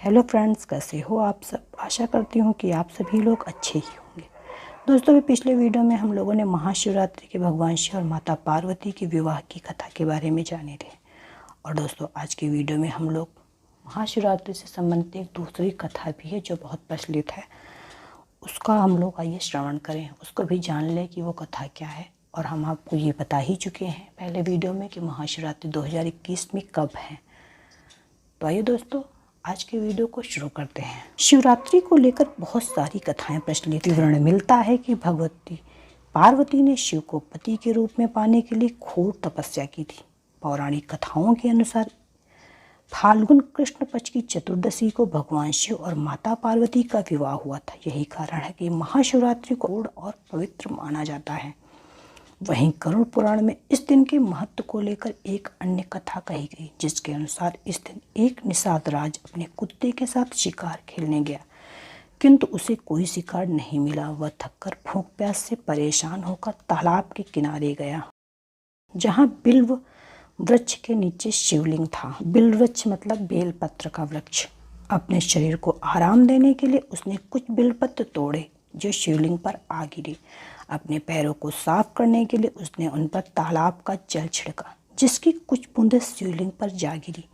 Hello friends, कैसे हो आप सब। आशा करती हूँ कि आप सभी लोग अच्छे ही होंगे। दोस्तों, पिछले वीडियो में हम लोगों ने महाशिवरात्रि के भगवान शिव और माता पार्वती के विवाह की कथा के बारे में जाने थे। और दोस्तों, आज की वीडियो में हम लोग महाशिवरात्रि से संबंधित एक दूसरी कथा भी है जो बहुत प्रचलित है, उसका हम लोग आइए श्रवण करें, उसको भी जान लें कि वो कथा क्या है। और हम आपको ये बता ही चुके हैं पहले वीडियो में कि महाशिवरात्रि 2021 में कब है। तो आइए दोस्तों, आज के वीडियो को शुरू करते हैं। शिवरात्रि को लेकर बहुत सारी कथाएं प्रचलित विवरण मिलता है कि भगवती पार्वती ने शिव को पति के रूप में पाने के लिए घोर तपस्या की थी। पौराणिक कथाओं के अनुसार फाल्गुन कृष्ण पक्ष की चतुर्दशी को भगवान शिव और माता पार्वती का विवाह हुआ था। यही कारण है कि महाशिवरात्रि को गूढ़ और पवित्र माना जाता है। वहीं गरुड़ पुराण में इस दिन के महत्व को लेकर एक अन्य कथा कही गई, जिसके अनुसार इस दिन एक निषाद राज अपने कुत्ते के साथ शिकार खेलने गया, किंतु उसे कोई शिकार नहीं मिला। वह थककर भूख प्यास से परेशान होकर तालाब के किनारे गया, जहां बिल्व वृक्ष के नीचे शिवलिंग था। बिल्व वृक्ष मतलब बेलपत्र का वृक्ष। अपने शरीर को आराम देने के लिए उसने कुछ बेलपत्र तोड़े जो शिवलिंग पर आ गिरे। अपने पैरों को साफ करने के लिए उसने उन पर तालाब का जल छिड़का, जिसकी कुछ बूंदें शिवलिंग पर जा गिरी।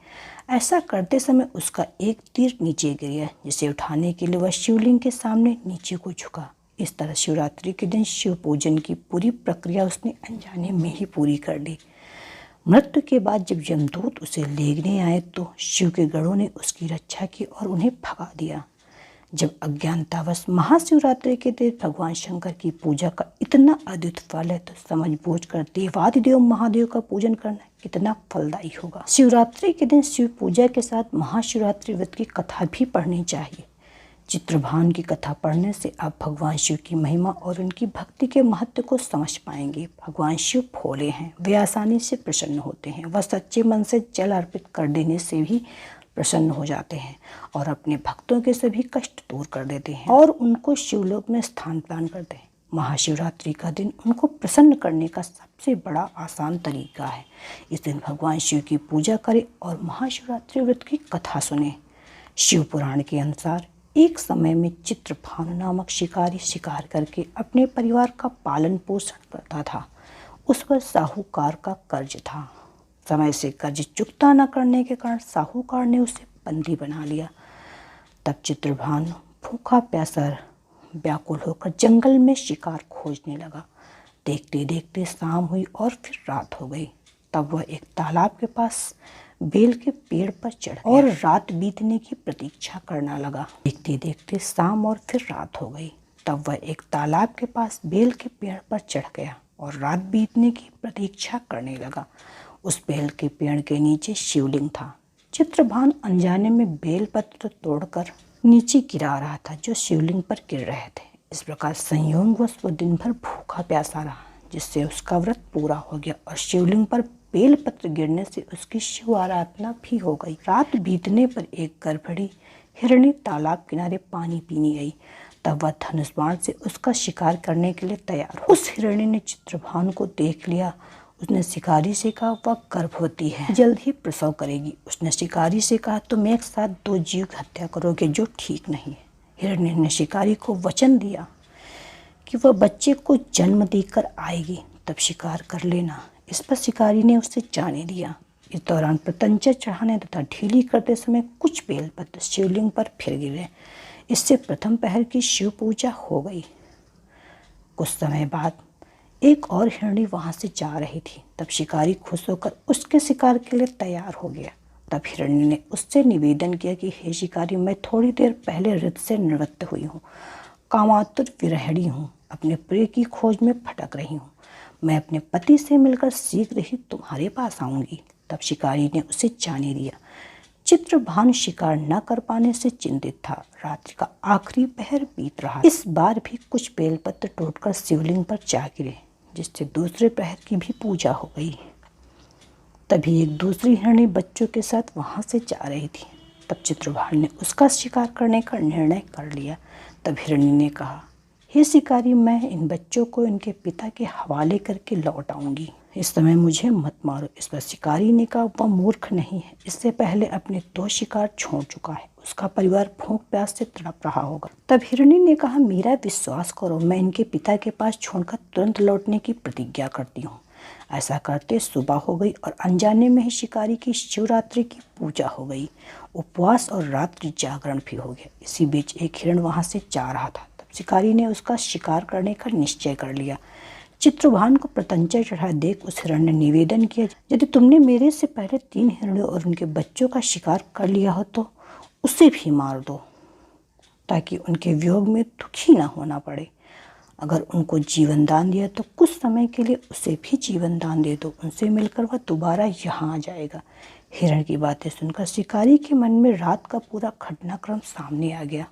ऐसा करते समय उसका एक तीर नीचे गिरा, जिसे उठाने के लिए वह शिवलिंग के सामने नीचे को झुका। इस तरह शिवरात्रि के दिन शिव पूजन की पूरी प्रक्रिया उसने अनजाने में ही पूरी कर ली। मृत्यु के बाद जब यमदूत उसे लेने आए तो शिव के गणों ने उसकी रक्षा की और उन्हें भगा दिया। जब अज्ञानतावश महाशिवरात्रि के दिन भगवान शंकर की पूजा का इतना अद्भुत फल है, तो समझ बूझ कर देवादिदेव महादेव का पूजन करना कितना फलदायी होगा। शिवरात्रि के दिन शिव पूजा के साथ महाशिवरात्रि व्रत की कथा भी पढ़नी चाहिए। चित्रभान की कथा पढ़ने से आप भगवान शिव की महिमा और उनकी भक्ति के महत्व को समझ पाएंगे। भगवान शिव भोले हैं, वे आसानी से प्रसन्न होते हैं। वह सच्चे मन से जल अर्पित कर देने से भी प्रसन्न हो जाते हैं और अपने भक्तों के सभी कष्ट दूर कर देते हैं और उनको शिवलोक में स्थान प्रदान करते हैं। महाशिवरात्रि का दिन उनको प्रसन्न करने का सबसे बड़ा आसान तरीका है। इस दिन भगवान शिव की पूजा करें और महाशिवरात्रि व्रत की कथा सुने। शिव पुराण के अनुसार एक समय में चित्रभानु नामक शिकारी शिकार करके अपने परिवार का पालन पोषण करता था। उस पर साहूकार का कर्ज था। समय से कर्ज चुकता न करने के कारण साहूकार ने उसे बंदी बना लिया। तब चित्रभानु भूखा प्यासा व्याकुल होकर जंगल में शिकार खोजने लगा। देखते देखते शाम हुई और फिर रात हो गई। तब वह एक तालाब के पास बेल के पेड़ पर चढ़ और रात बीतने की प्रतीक्षा करना लगा। देखते देखते शाम और फिर रात हो गई। तब वह एक तालाब के पास बेल के पेड़ पर चढ़ गया और रात बीतने की प्रतीक्षा करने लगा। उस बेल के पेड़ के नीचे शिवलिंग था। चित्रभानु अनजाने में बेल पत्र तोड़कर नीचे गिरा रहा था, जो शिवलिंग पर गिर रहे थे। इस प्रकार संयोगवश वो दिन भर भूखा प्यासा रहा, जिससे उसका व्रत पूरा हो गया और शिवलिंग पर बेल पत्र गिरने से उसकी शिव आराधना भी हो गई। रात बीतने पर एक गर्भणी हिरणी तालाब किनारे पानी पीने आई। तब वह धनुष बाण से उसका शिकार करने के लिए तैयार हो। उस हिरणी ने चित्रभानु को देख लिया। उसने शिकारी से कहा वह गर्भवती है, जल्द ही प्रसव करेगी। उसने शिकारी से कहा तुम एक साथ 2 जीव की हत्या करोगे, जो ठीक नहीं है। हिरणी ने शिकारी को वचन दिया कि वह बच्चे को जन्म देकर आएगी, तब शिकार कर लेना। इस पर शिकारी ने उसे जाने दिया। इस दौरान प्रत्यंचा चढ़ाने तथा ढीली करते समय कुछ बेलपत्र शिवलिंग पर फिर गिरे। इससे प्रथम पहर की शिव पूजा हो गई। कुछ समय बाद एक और हिरणी वहां से जा रही थी। तब शिकारी खुश होकर उसके शिकार के लिए तैयार हो गया। तब हिरणी ने उससे निवेदन किया कि हे शिकारी, मैं थोड़ी देर पहले ऋत से निवृत्त हुई हूँ, कामातुर विरहिणी हूँ, अपने प्रिय की खोज में भटक रही हूँ। मैं अपने पति से मिलकर शीघ्र ही तुम्हारे पास आऊंगी। तब शिकारी ने उसे जाने दिया। चित्रभानु शिकार न कर पाने से चिंतित था। रात्रि का आखिरी पहर बीत रहा। इस बार भी कुछ बेलपत्र टूटकर शिवलिंग पर जा गिरे, जिससे दूसरे पहर की भी पूजा हो गई। तभी एक दूसरी हिरणी बच्चों के साथ वहां से जा रही थी। तब चित्रभानु ने उसका शिकार करने का निर्णय कर लिया। तब हिरणी ने कहा हे शिकारी, मैं इन बच्चों को इनके पिता के हवाले करके लौट आऊंगी। इस समय मुझे मत मारो। इस पर शिकारी ने कहा वह मूर्ख नहीं है, इससे पहले अपने 2 शिकार छोड़ चुका है। उसका परिवार भूख प्यास से तड़प रहा होगा। तब हिरणी ने कहा, मेरा विश्वास करो, मैं इनके पिता के पास छोड़कर तुरंत लौटने की प्रतिज्ञा करती हूँ। ऐसा करते सुबह हो गई और अनजाने में ही शिकारी की शिवरात्रि की पूजा हो गई। उपवास और रात्रि जागरण भी हो गया। इसी बीच एक हिरण वहाँ से जा रहा था। तब शिकारी ने उसका शिकार करने का निश्चय कर लिया। चित्रभान को प्रत्यंचा चढ़ा देख उस हिरण ने निवेदन किया, यदि तुमने मेरे से पहले 3 हिरणों और उनके बच्चों का शिकार कर लिया हो तो उसे भी मार दो, ताकि उनके वियोग में दुखी ना होना पड़े। अगर उनको जीवन दान दिया तो कुछ समय के लिए उसे भी जीवन दान दे दो, उनसे मिलकर वह दोबारा यहाँ आ जाएगा। हिरण की बातें सुनकर शिकारी के मन में रात का पूरा घटनाक्रम सामने आ गया।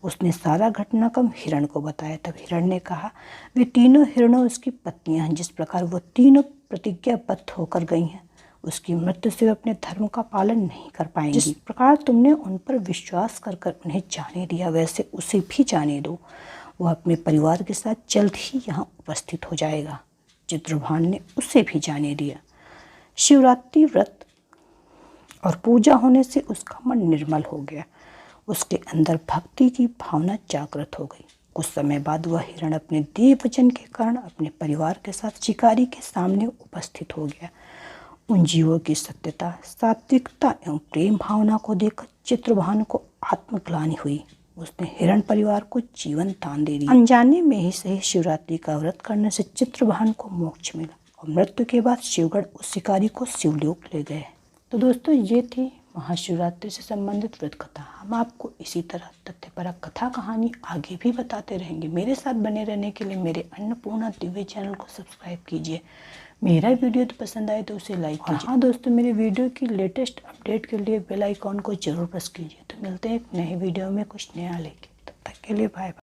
उसने सारा घटनाक्रम हिरण को बताया। तब हिरण ने कहा, वे तीनों हिरणों उसकी पत्नियां हैं। जिस प्रकार वो तीनों प्रतिज्ञाबद्ध होकर गई हैं, उसकी मृत्यु से वे अपने धर्म का पालन नहीं कर पाएंगी। जिस प्रकार तुमने उन पर विश्वास कर उन्हें जाने दिया, वैसे उसे भी जाने दो। वह अपने परिवार के साथ जल्द ही यहाँ उपस्थित हो जाएगा। चित्रभान ने उसे भी जाने दिया। शिवरात्रि व्रत और पूजा होने से उसका मन निर्मल हो गया। उसके अंदर भक्ति की भावना जागृत हो गई। कुछ समय बाद वह हिरण अपने देह वचन के कारण अपने परिवार के साथ शिकारी के सामने उपस्थित हो गया। उन जीवों की सत्यता, सात्विकता एवं प्रेम भावना को देखकर चित्रभान को आत्मग्लानि हुई। उसने हिरण परिवार को जीवन दान दे दिया। अनजाने में ही सही शिवरात्रि का व्रत करने से चित्रभान को मोक्ष मिला और मृत्यु के बाद शिवगण उस शिकारी को शिवलोक ले गए। तो दोस्तों, ये थी महाशिवरात्रि से संबंधित व्रत कथा। हम आपको इसी तरह तथ्यपरक कथा कहानी आगे भी बताते रहेंगे। मेरे साथ बने रहने के लिए मेरे अन्नपूर्णा दिव्य चैनल को सब्सक्राइब कीजिए। मेरा वीडियो तो पसंद आए तो उसे लाइक कीजिए। हाँ दोस्तों, मेरे वीडियो की लेटेस्ट अपडेट के लिए बेल आइकॉन को जरूर प्रेस कीजिए। तो मिलते हैं एक नए वीडियो में कुछ नया लेके। तब तक के लिए बाय बाय।